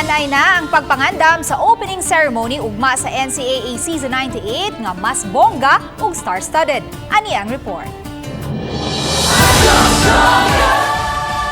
Naanay na ang pagpangandam sa opening ceremony ugma sa NCAA Season 98 nga mas bongga ug star-studded. Ani ang report.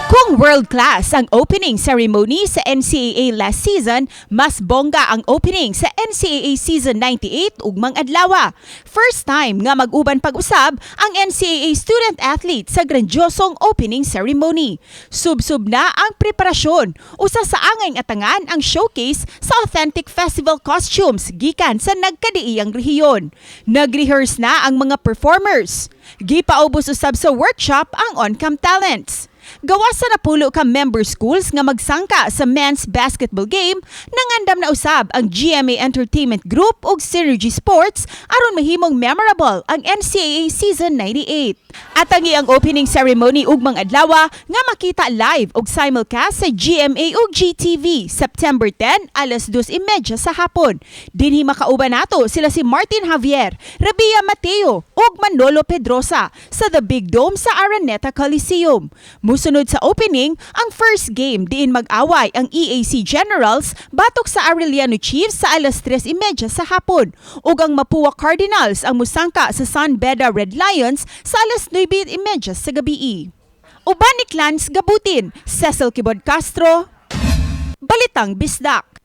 Kung world-class ang opening ceremony sa NCAA last season, mas bongga ang opening sa NCAA Season 98 ugmang adlaw. First time nga mag-uban pag-usab ang NCAA student-athlete sa grandiosong opening ceremony. Sub-sub na ang preparasyon. Usa sa angay atangan ang showcase sa authentic festival costumes gikan sa nagkadiiyang rehiyon. Nag-rehearse na ang mga performers. Gipaubos usab sa workshop ang on-cam talents. Gawas sa napulo ka member schools nga magsangka sa men's basketball game, nangandam na usab ang GMA Entertainment Group ug Synergy Sports aron mahimong memorable ang NCAA Season 98. Atangi ang opening ceremony ugmang adlaw nga makita live ug simulcast sa GMA ug GTV September 10 alas 2:30 sa hapon. Dinhi makauban nato sila si Martin Javier, Rabia Mateo ug Manolo Pedrosa sa The Big Dome sa Araneta Coliseum. Musunod sa opening, ang first game diin mag-away ang EAC Generals batok sa Arellano Chiefs sa alas 3:30 sa hapon ug ang Mapua Cardinals ang musangka sa San Beda Red Lions sa alas 9:30 sa gabi. Uban ni Clans Gabutin, Cecil Quibod-Castro, Balitang Bisdak.